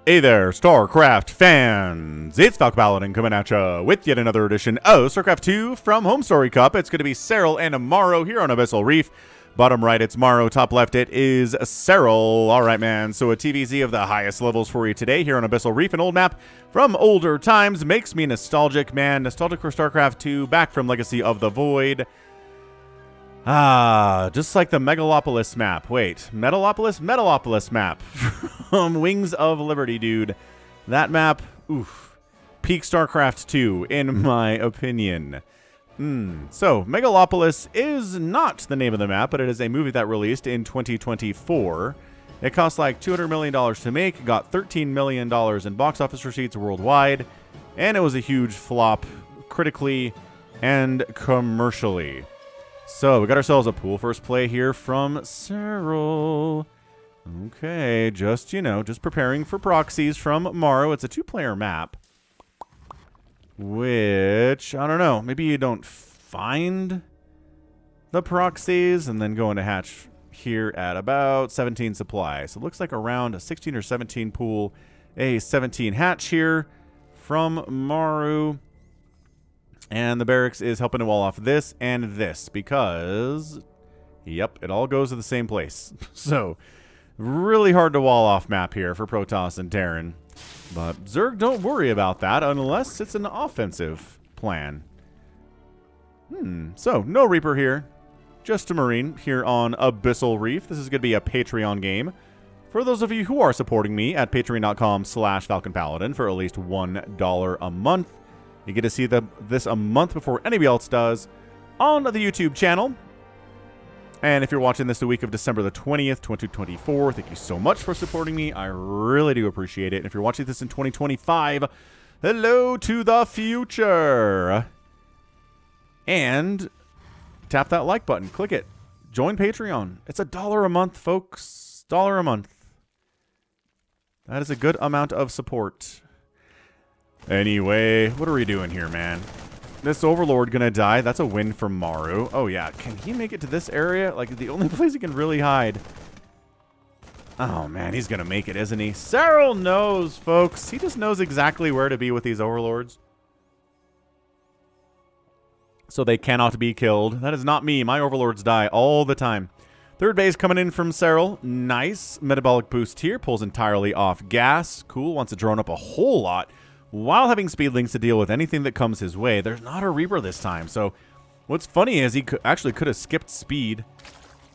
Hey there, StarCraft fans! It's Falcon Paladin coming at ya with yet another edition of StarCraft 2 from Home Story Cup. It's going to be Serraaaaaal and Maruuuuu here on Abyssal Reef. Bottom right, it's Maruuuuu. Top left, it is Serraaaaaal. All right, man. So a TVZ of the highest levels for you today here on Abyssal Reef. An old map from older times. Makes me nostalgic, man. Nostalgic for StarCraft 2, back from Legacy of the Void. Just like the Megalopolis map. Wait, Metalopolis map from Wings of Liberty, dude. That map, oof. Peak StarCraft 2, in my opinion. So, Megalopolis is not the name of the map, but it is a movie that released in 2024. It cost like $200 million to make, got $13 million in box office receipts worldwide, and it was a huge flop, critically and commercially. So, we got ourselves a pool first play here from Serraaaaaal. Okay, just preparing for proxies from Maruuuuu. It's a two-player map. Which, I don't know, maybe you don't find the proxies and then go into hatch here at about 17 supply. So it looks like around a 16 or 17 pool, a 17 hatch here from Maruuuuu. And the barracks is helping to wall off this and this because, yep, it all goes to the same place. So, really hard to wall off map here for Protoss and Terran. But Zerg, don't worry about that unless it's an offensive plan. So, no Reaper here. Just a Marine here on Abyssal Reef. This is going to be a Patreon game. For those of you who are supporting me at patreon.com/FalconPaladin for at least $1 a month, you get to see this a month before anybody else does on the YouTube channel. And if you're watching this the week of December the 20th, 2024, thank you so much for supporting me. I really do appreciate it. And if you're watching this in 2025, hello to the future. And tap that like button. Click it. Join Patreon. It's $1 a month, folks. $1 a month. That is a good amount of support. Anyway, what are we doing here, man? This Overlord gonna die. That's a win for Maruuuuu. Oh, yeah. Can he make it to this area? Like, the only place he can really hide. Oh, man. He's gonna make it, isn't he? Serraaaaaal knows, folks. He just knows exactly where to be with these Overlords. So they cannot be killed. That is not me. My Overlords die all the time. Third base coming in from Serraaaaaal. Nice. Metabolic boost here. Pulls entirely off gas. Cool. Wants to drone up a whole lot while having speedlings to deal with anything that comes his way. There's not a Reaper this time. So what's funny is he actually could have skipped speed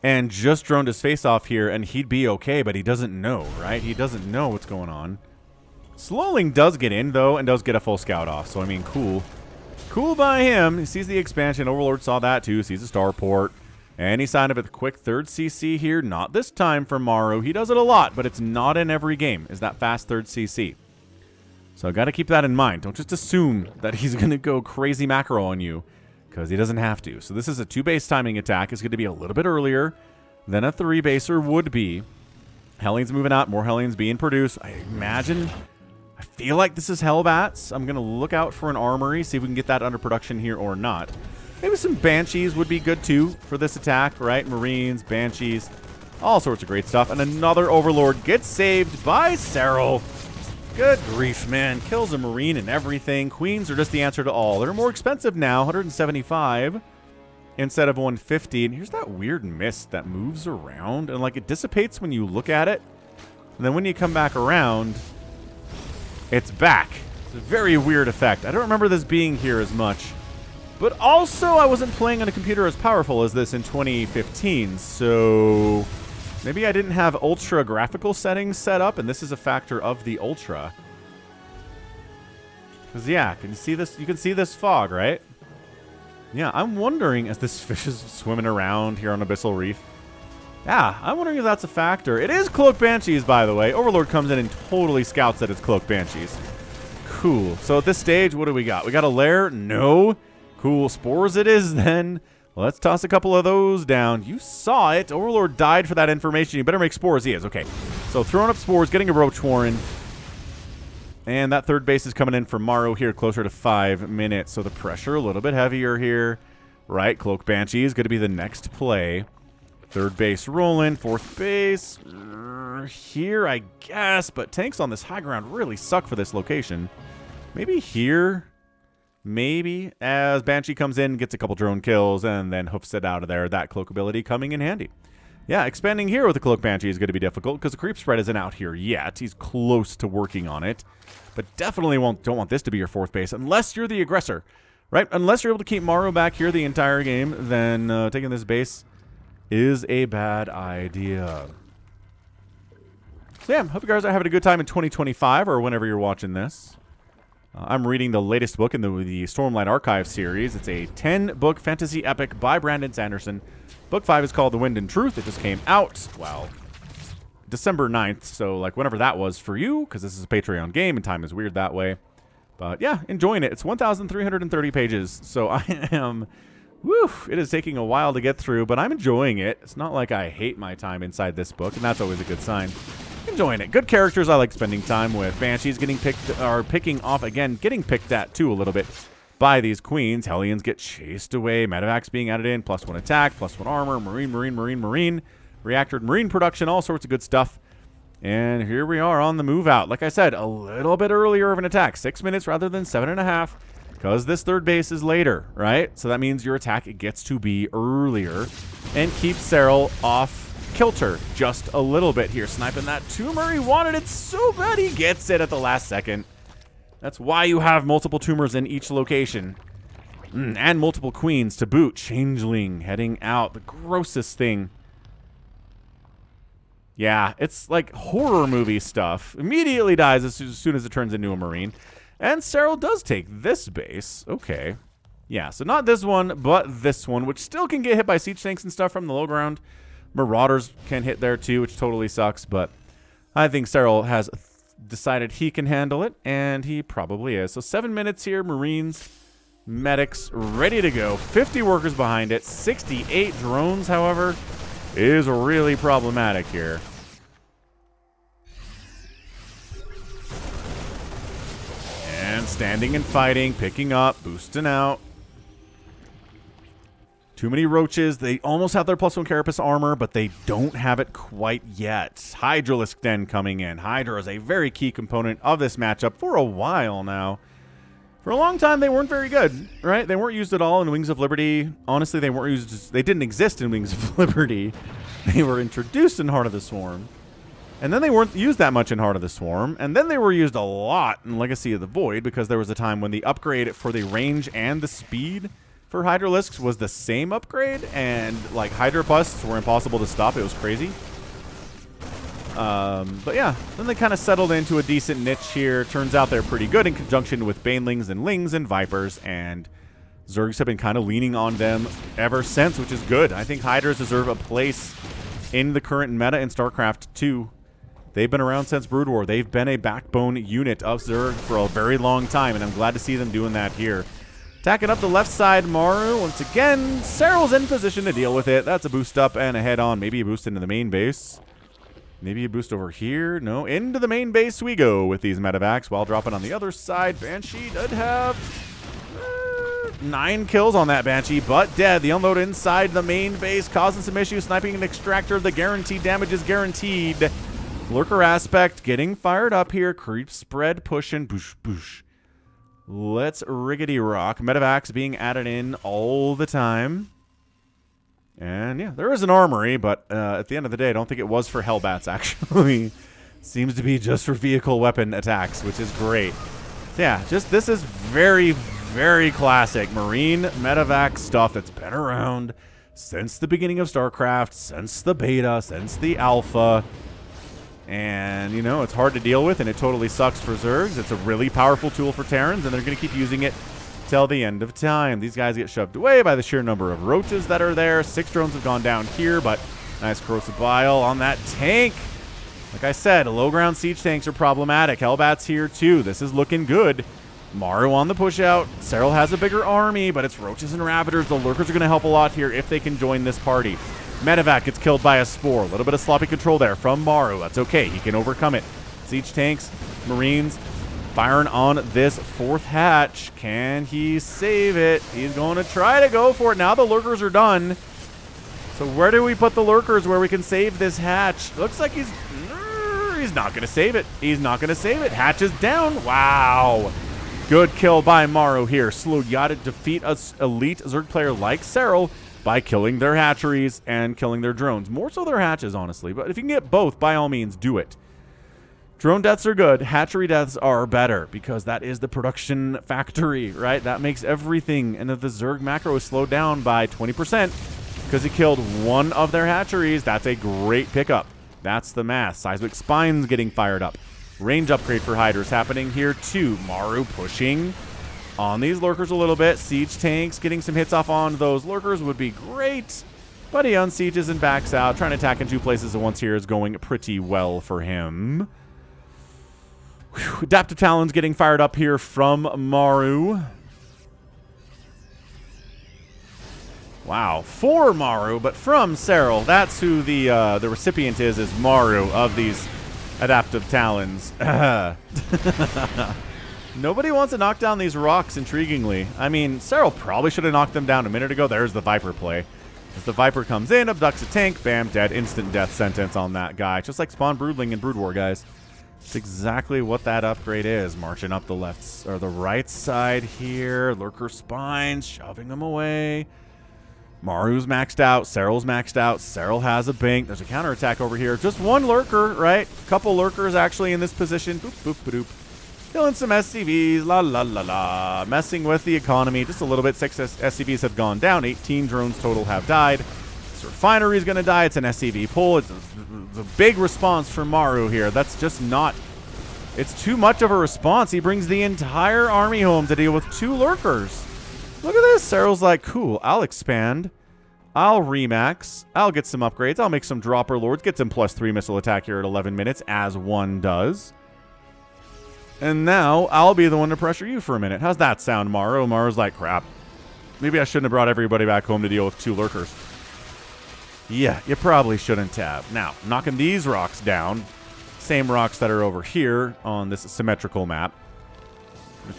and just droned his face off here and he'd be okay, but he doesn't know, right? He doesn't know what's going on. Slowling does get in, though, and does get a full scout off. So, I mean, cool. Cool by him. He sees the expansion. Overlord saw that, too. Sees a starport. And he signed up with a quick third CC here. Not this time from Maruuuuu. He does it a lot, but it's not in every game, is that fast third CC. So got to keep that in mind. Don't just assume that he's going to go crazy macro on you, because he doesn't have to. So this is a 2-base timing attack. It's going to be a little bit earlier than a 3-baser would be. Hellions moving out. More Hellions being produced. I feel like this is Hellbats. I'm going to look out for an armory, see if we can get that under production here or not. Maybe some Banshees would be good too for this attack, right? Marines, Banshees, all sorts of great stuff. And another Overlord gets saved by Serraaaaaal. Good grief, man. Kills a Marine and everything. Queens are just the answer to all. They're more expensive now, 175 instead of 150. And here's that weird mist that moves around. And, like, it dissipates when you look at it. And then when you come back around, it's back. It's a very weird effect. I don't remember this being here as much. But also, I wasn't playing on a computer as powerful as this in 2015. So maybe I didn't have ultra graphical settings set up, and this is a factor of the ultra. Because, yeah, can you see this? You can see this fog, right? Yeah, I'm wondering, as this fish is swimming around here on Abyssal Reef. Yeah, I'm wondering if that's a factor. It is Cloaked Banshees, by the way. Overlord comes in and totally scouts that it's Cloaked Banshees. Cool. So at this stage, what do we got? We got a lair? No. Cool. Spores it is, then. Let's toss a couple of those down. You saw it. Overlord died for that information. You better make spores. He is. Okay. So throwing up spores, getting a Roach Warren. And that third base is coming in for Maruuuuu here, closer to 5 minutes. So the pressure a little bit heavier here. Right. Cloak Banshee is going to be the next play. Third base rolling. Fourth base here, I guess. But tanks on this high ground really suck for this location. Maybe here. Maybe as Banshee comes in, gets a couple drone kills, and then hoofs it out of there. That cloak ability coming in handy. Yeah, expanding here with the Cloak Banshee is going to be difficult because the creep spread isn't out here yet. He's close to working on it. But definitely don't want this to be your fourth base unless you're the aggressor, right? Unless you're able to keep Maruuuuu back here the entire game, then taking this base is a bad idea. So yeah, hope you guys are having a good time in 2025 or whenever you're watching this. I'm reading the latest book in the Stormlight Archive series. It's a 10-book fantasy epic by Brandon Sanderson. Book 5 is called The Wind and Truth. It just came out, well, December 9th. So, like, whenever that was for you, because this is a Patreon game and time is weird that way. But, yeah, enjoying it. It's 1,330 pages. So, I am, woo, it is taking a while to get through, but I'm enjoying it. It's not like I hate my time inside this book, and that's always a good sign. Enjoying it. Good characters I like spending time with. Banshees getting picked, or picking off again, getting picked at, too, a little bit. By these queens. Hellions get chased away. Medevacs being added in. +1 attack, +1 armor. Marine. Reactor marine production. All sorts of good stuff. And here we are on the move out. Like I said, a little bit earlier of an attack. 6 minutes rather than 7.5. Because this third base is later, right? So that means your attack gets to be earlier. And keeps Serraaaaaal off kilter just a little bit here. Sniping that tumor. He wanted it so bad he gets it at the last second. That's why you have multiple tumors in each location. And multiple queens to boot. Changeling heading out. The grossest thing. Yeah, it's like horror movie stuff. Immediately dies as soon as it turns into a marine. And Serraaaaaal does take this base. Okay. Yeah, so not this one, but this one, which still can get hit by siege tanks and stuff from the low ground. Marauders can hit there too, which totally sucks. But I think Serraaaaaal has decided he can handle it, and he probably is. So 7 minutes here, Marines, medics, ready to go. 50 workers behind it. 68 drones, however, is really problematic here. And standing and fighting, picking up, boosting out. Too many roaches. They almost have their +1 carapace armor, but they don't have it quite yet. Hydralisk Den coming in. Hydra is a very key component of this matchup for a while now. For a long time, they weren't very good, right? They weren't used at all in Wings of Liberty. Honestly, they weren't used. They didn't exist in Wings of Liberty. They were introduced in Heart of the Swarm. And then they weren't used that much in Heart of the Swarm. And then they were used a lot in Legacy of the Void, because there was a time when the upgrade for the range and the speed for Hydralisks was the same upgrade, and like Hydra busts were impossible to stop. It was crazy. But yeah, then they kind of settled into a decent niche here. Turns out they're pretty good in conjunction with Banelings and Lings and Vipers, and Zergs have been kind of leaning on them ever since, which is good. I think Hydras deserve a place in the current meta in StarCraft 2. They've been around since Brood War. They've been a backbone unit of Zerg for a very long time, and I'm glad to see them doing that here. Attacking up the left side, Maruuuuu. Once again, Serraaal's in position to deal with it. That's a boost up and a head on. Maybe a boost into the main base. Maybe a boost over here. No, into the main base we go with these medevacs while dropping on the other side. Banshee did have 9 kills on that Banshee, but dead. The unload inside the main base causing some issues. Sniping an extractor. The guaranteed damage is guaranteed. Lurker aspect getting fired up here. Creep spread pushing. Boosh, boosh. Let's riggedy rock. Medevacs being added in all the time. And yeah, there is an armory, but at the end of the day, I don't think it was for Hellbats, actually. Seems to be just for vehicle weapon attacks, which is great. So yeah, just this is very, very classic Marine medevac stuff that's been around since the beginning of StarCraft, since the beta, since the alpha. And, you know, it's hard to deal with, and it totally sucks for Zergs. It's a really powerful tool for Terrans, and they're going to keep using it till the end of time. These guys get shoved away by the sheer number of roaches that are there. 6 drones have gone down here, but nice corrosive bile on that tank. Like I said, low ground siege tanks are problematic. Hellbats here, too. This is looking good. Maruuuuu on the push out. Serraaaaaal has a bigger army, but it's roaches and Ravagers. The Lurkers are going to help a lot here if they can join this party. Medevac gets killed by a spore. A little bit of sloppy control there from Maruuuuu. That's okay. He can overcome it. Siege tanks, Marines, firing on this 4th hatch. Can he save it? He's going to try to go for it. Now the Lurkers are done. So where do we put the lurkers where we can save this hatch? Looks like he's not going to save it. He's not going to save it. Hatch is down. Wow. Good kill by Maruuuuu here. Slow, you gotta defeat an elite Zerg player like Serraaaaaal by killing their hatcheries and killing their drones. More so their hatches, honestly. But if you can get both, by all means, do it. Drone deaths are good. Hatchery deaths are better because that is the production factory, right? That makes everything. And if the Zerg macro is slowed down by 20% because he killed one of their hatcheries, that's a great pickup. That's the math. Seismic Spines getting fired up. Range upgrade for Hydras happening here too. Maruuuuu pushing on these lurkers a little bit. Siege tanks getting some hits off on those lurkers would be great. But he unsieges and backs out. Trying to attack in two places at once here is going pretty well for him. Whew. Adaptive Talons getting fired up here from Maruuuuu. Wow, for Maruuuuu, but from Serraaaaaal. That's who the recipient is Maruuuuu of these Adaptive Talons. Nobody wants to knock down these rocks, intriguingly. I mean, Serraaaaaal probably should have knocked them down a minute ago. There's the Viper play. As the Viper comes in, abducts a tank, bam, dead. Instant death sentence on that guy. Just like Spawn Broodling in Brood War, guys. It's exactly what that upgrade is. Marching up the left or the right side here. Lurker Spines, shoving them away. Maruuuu's maxed out. Serraaal's maxed out. Serraaaal has a bank. There's a counterattack over here. Just one lurker, right? A couple lurkers actually in this position. Boop, boop, boop. Killing some SCVs. La, la, la, la. Messing with the economy just a little bit. 6 SCVs have gone down. 18 drones total have died. This refinery is going to die. It's an SCV pull. It's a big response from Maruuuuu here. That's just not... It's too much of a response. He brings the entire army home to deal with 2 lurkers. Look at this. Serraaal's like, cool, I'll expand. I'll remax. I'll get some upgrades. I'll make some dropper lords. Get some +3 missile attack here at 11 minutes, as one does. And now I'll be the one to pressure you for a minute. How's that sound, Maruuuuu? Maruuuu's like, crap. Maybe I shouldn't have brought everybody back home to deal with 2 lurkers. Yeah, you probably shouldn't have. Now, knocking these rocks down. Same rocks that are over here on this symmetrical map.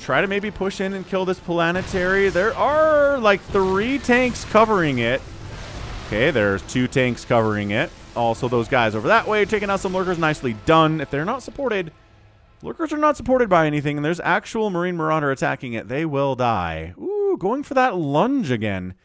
Try to maybe push in and kill this planetary. There are like 3 tanks covering it. Okay, there's 2 tanks covering it. Also, those guys over that way taking out some lurkers. Nicely done. If they're not supported, lurkers are not supported by anything, and there's actual Marine Marauder attacking it, they will die. Ooh, going for that lunge again.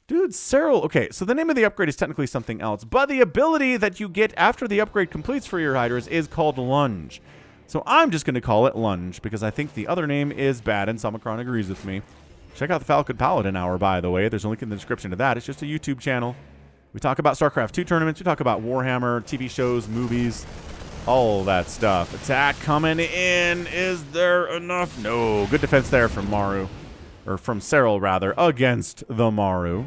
Dude, Serraaaaaal. Okay, so the name of the upgrade is technically something else, but the ability that you get after the upgrade completes for your Hydras is called Lunge. So I'm just going to call it Lunge, because I think the other name is bad, and Samacron agrees with me. Check out the Falcon Paladin Hour, by the way. There's a link in the description to that. It's just a YouTube channel. We talk about StarCraft 2 tournaments. We talk about Warhammer, TV shows, movies, all that stuff. Attack coming in. Is there enough? No. Good defense there from Maruuuuu. Or from Serraaaaaal, rather, against the Maruuuuu.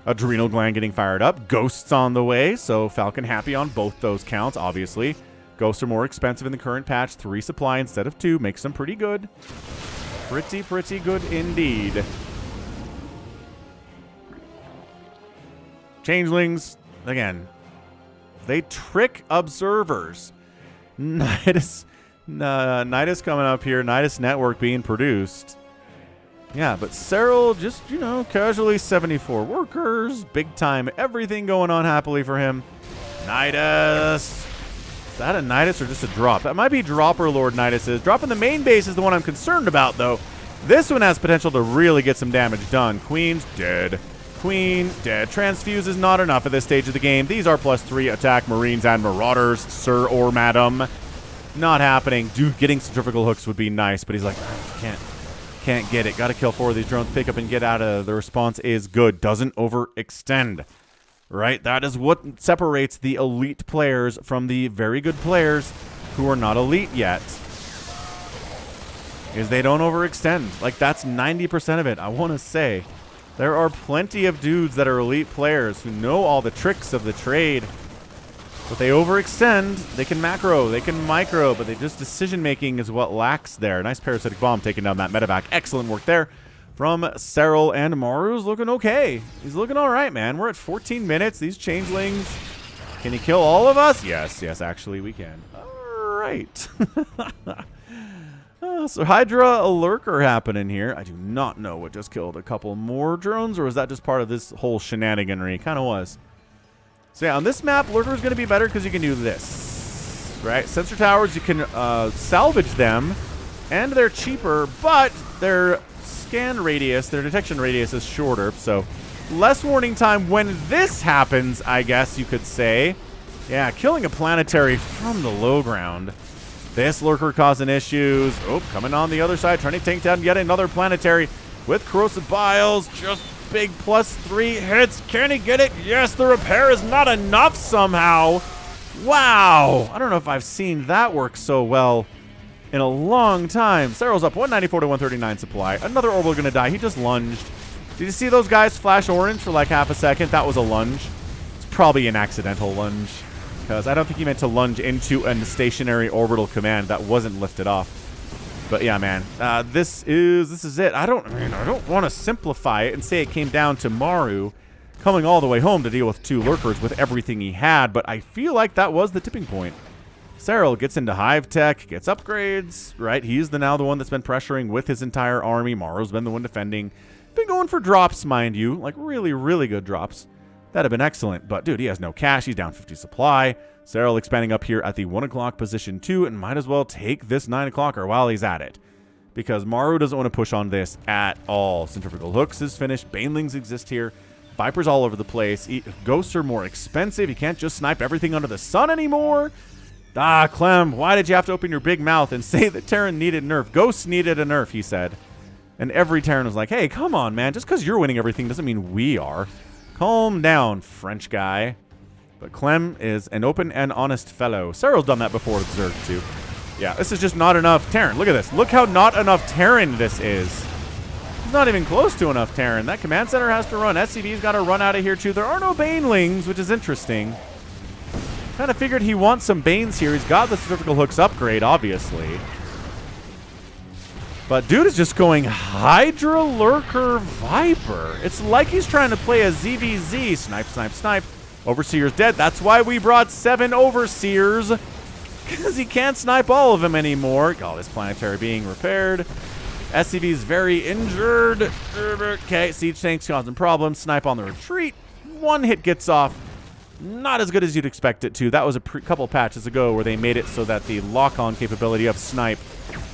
Adrenal gland getting fired up. Ghosts on the way, so Falcon happy on both those counts, obviously. Ghosts are more expensive in the current patch. 3 supply instead of 2 makes them pretty good. Pretty good indeed. Changelings, again, they trick observers. Nidus coming up here. Nidus Network being produced. Yeah, but Serraaaaaal just, you know, casually 74 workers. Big time everything going on happily for him. Nidus. Is that a Nidus or just a drop? That might be Dropper Lord Nidus's. Dropping the main base is the one I'm concerned about, though. This one has potential to really get some damage done. Queen's dead. Queen dead. Transfuse is not enough at this stage of the game. These are +3 attack Marines and Marauders, sir or madam. Not happening. Dude, getting centrifugal hooks would be nice, but he's like, can't get it. Got to kill 4 of these drones. Pick up and get out of. The response is good. Doesn't overextend. Right? That is what separates the elite players from the very good players who are not elite yet. Is they don't overextend. Like, that's 90% of it. I want to say there are plenty of dudes that are elite players who know all the tricks of the trade. But they overextend. They can macro. They can micro. But they just decision-making is what lacks there. Nice parasitic bomb taking down that medevac. Excellent work there from Serraaaaaal, and Maruuuu's looking okay. He's looking all right, man. We're at 14 minutes. These changelings. Can he kill all of us? Yes, actually we can. All right. So Hydra, a lurker happening here. I do not know what just killed a couple more drones, or was that just part of this whole shenaniganry? Kind of was. So yeah, on this map, lurker is going to be better because you can do this, right? Sensor towers, you can salvage them, and they're cheaper, but their scan radius, their detection radius is shorter, so less warning time when this happens, I guess you could say. Yeah, killing a planetary from the low ground. This lurker causing issues. Oh, coming on the other side, trying to take down yet another planetary with corrosive biles. Just big +3 hits. Can he get it? Yes, the repair is not enough somehow. Wow. I don't know if I've seen that work so well in a long time. Serraal's up 194 to 139 supply. Another orbital going to die. He just lunged. Did you see those guys flash orange for like half a second? That was a lunge. It's probably an accidental lunge, because I don't think he meant to lunge into a stationary orbital command that wasn't lifted off. But yeah, man, this is it. I don't want to simplify it and say it came down to Maruuuuu coming all the way home to deal with 2 lurkers with everything he had, but I feel like that was the tipping point. Serraaaal gets into hive tech, gets upgrades, right? He's now the one that's been pressuring with his entire army. Maruuuu's been the one defending. Been going for drops, mind you, like really, really good drops. That'd have been excellent, but dude, he has no cash. He's down 50 supply. Serraaaal expanding up here at the 1 o'clock position 2, and might as well take this 9 o'clocker while he's at it, because Maruuuuu doesn't want to push on this at all. Centrifugal hooks is finished. Banelings exist here. Vipers all over the place. Ghosts are more expensive. You can't just snipe everything under the sun anymore. Ah, Clem, why did you have to open your big mouth and say that Terran needed nerf? Ghosts needed a nerf, he said. And every Terran was like, hey, come on, man. Just because you're winning everything doesn't mean we are. Calm down, French guy. But Clem is an open and honest fellow. Serraal's done that before with Zerg too. Yeah, this is just not enough Terran. Look at this. Look how not enough Terran this is. It's not even close to enough Terran. That command center has to run. SCV's got to run out of here too. There are no Banelings, which is interesting. Kind of figured he wants some Banes here. He's got the centrifugal hooks upgrade, obviously. But dude is just going Hydra Lurker Viper. It's like he's trying to play a ZVZ. Snipe, snipe, snipe. Overseer's dead. That's why we brought 7 Overseers, because he can't snipe all of them anymore. Oh, this planetary being repaired. SCV's very injured. Okay, siege tanks causing problems. Snipe on the retreat. 1 hit gets off. Not as good as you'd expect it to. That was a couple patches ago where they made it so that the lock-on capability of snipe,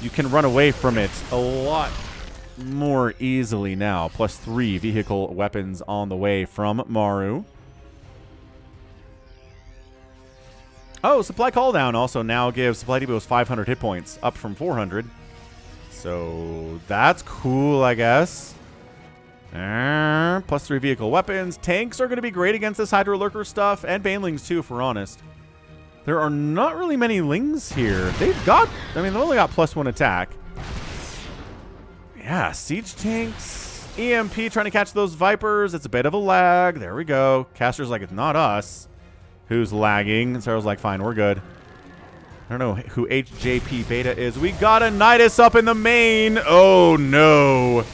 you can run away from it a lot more easily now. +3 vehicle weapons on the way from Maruuuuu. Oh, supply cooldown also now gives supply depots 500 hit points, up from 400. So that's cool, I guess. +3 vehicle weapons. Tanks are going to be great against this Hydra Lurker stuff, and Banelings too, if we're honest. There are not really many Lings here. They've only got +1 attack. Yeah, siege tanks. EMP trying to catch those Vipers. It's a bit of a lag. There we go. Caster's like, it's not us who's lagging. And Serraal's like, fine, we're good. I don't know who HJP Beta is. We got a Nidus up in the main. Oh, no.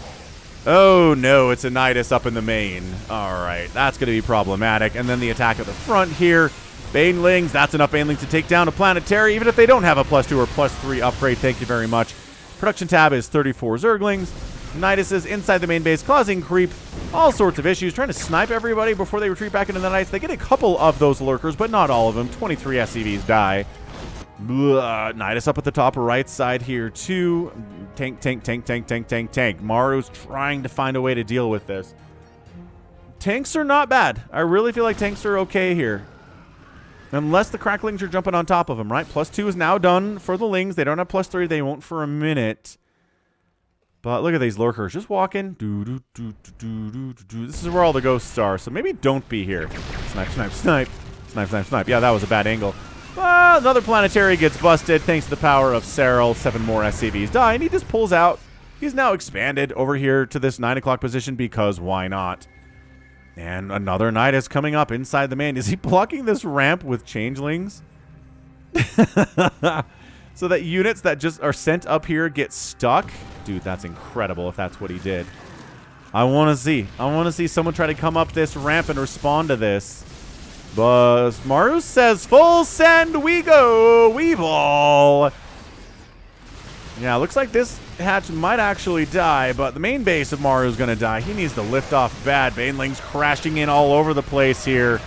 Oh, no, it's a Nidus up in the main. All right, that's going to be problematic. And then the attack at the front here. Banelings, that's enough Banelings to take down a planetary, even if they don't have a +2 or +3 upgrade. Thank you very much. Production tab is 34 Zerglings. Nidus is inside the main base, causing creep. All sorts of issues, trying to snipe everybody before they retreat back into the Nidus. They get a couple of those lurkers, but not all of them. 23 SCVs die. Nidus up at the top right side here, too. Tank, tank, tank, tank, tank, tank, tank. Maruuuu's trying to find a way to deal with this. Tanks are not bad. I really feel like tanks are okay here. Unless the cracklings are jumping on top of them, right? +2 is now done for the Lings. They don't have +3. They won't for a minute. But look at these lurkers just walking. This is where all the ghosts are, so maybe don't be here. Snipe, snipe, snipe. Snipe, snipe, snipe. Yeah, that was a bad angle. Another planetary gets busted thanks to the power of Serraaaal. 7 more SCVs die, and he just pulls out. He's now expanded over here to this 9 o'clock position because why not? And another Nidus coming up inside the main. Is he blocking this ramp with changelings? So that units that just are sent up here get stuck? Dude, that's incredible if that's what he did. I want to see. I want to see someone try to come up this ramp and respond to this. But Maruuuuu says, full send we go. We ball. Yeah, looks like this hatch might actually die, but the main base of Maruuuuu is going to die. He needs to lift off bad. Banelings crashing in all over the place here.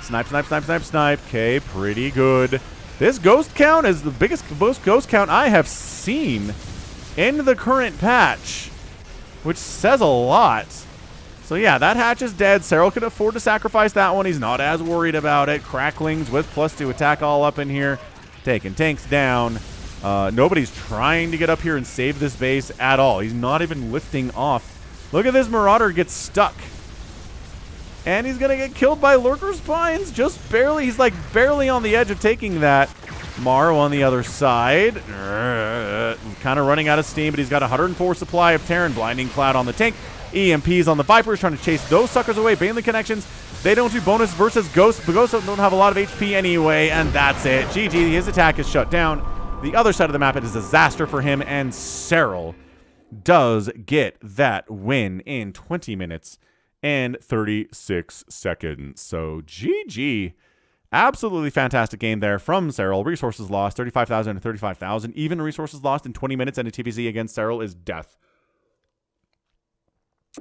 Snipe, snipe, snipe, snipe, snipe. Okay, pretty good. This ghost count is the biggest ghost count I have seen in the current patch, which says a lot. So yeah, that hatch is dead. Serraaaaaal could afford to sacrifice that one. He's not as worried about it. Cracklings with +2 attack all up in here. Taking tanks down. Nobody's trying to get up here and save this base at all. He's not even lifting off. Look at this Marauder get stuck. And he's going to get killed by Lurker Spines. Just barely. He's like barely on the edge of taking that. Maruuuuu on the other side. Kind of running out of steam, but he's got 104 supply of Terran. Blinding Cloud on the tank. EMPs on the Vipers, trying to chase those suckers away. Baneling connections. They don't do bonus versus Ghost, but Ghosts don't have a lot of HP anyway, and that's it. GG, his attack is shut down. The other side of the map, it is a disaster for him, and Serraaaaaal does get that win in 20 minutes and 36 seconds. So GG. Absolutely fantastic game there from Serraaaaaal. Resources lost, 35,000 to 35,000. Even resources lost in 20 minutes and a TVZ against Serraaaaaal is death.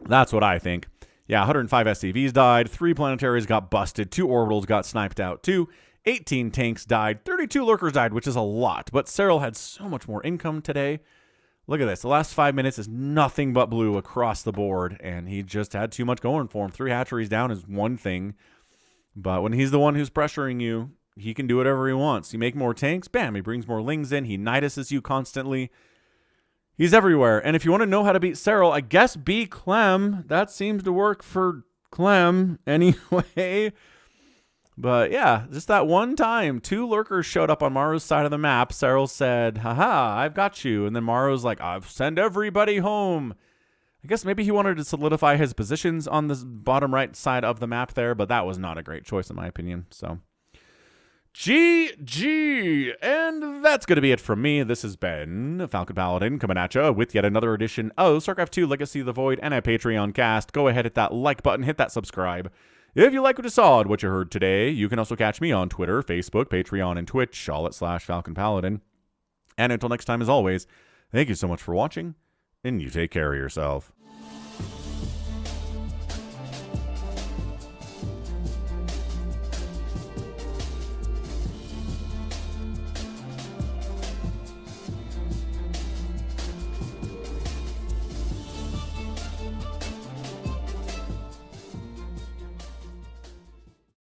That's what I think. Yeah, 105 SCVs died, 3 planetaries got busted, 2 orbitals got sniped out, 18 tanks died, 32 lurkers died, which is a lot, but Serraaaaaal had so much more income today. Look at this. The last 5 minutes is nothing but blue across the board, and he just had too much going for him. 3 hatcheries down is one thing, but when he's the one who's pressuring you, he can do whatever he wants. You make more tanks, bam, he brings more lings in, he Niduses you constantly. He's everywhere, and if you want to know how to beat Serraaaaaal, I guess be Clem. That seems to work for Clem anyway. But yeah, just that one time, 2 lurkers showed up on Maruuuu's side of the map. Serraaaaaal said, haha, I've got you. And then Maruuuu's like, I've sent everybody home. I guess maybe he wanted to solidify his positions on the bottom right side of the map there, but that was not a great choice in my opinion. So GG. And that's going to be it from me. This has been Falcon Paladin coming at you with yet another edition of StarCraft 2 Legacy of the Void and a Patreon cast. Go ahead, hit that like button, hit that subscribe. If you like what you saw and what you heard today, you can also catch me on Twitter, Facebook, Patreon, and Twitch, all at /Falcon Paladin. And until next time, as always, thank you so much for watching, and you take care of yourself.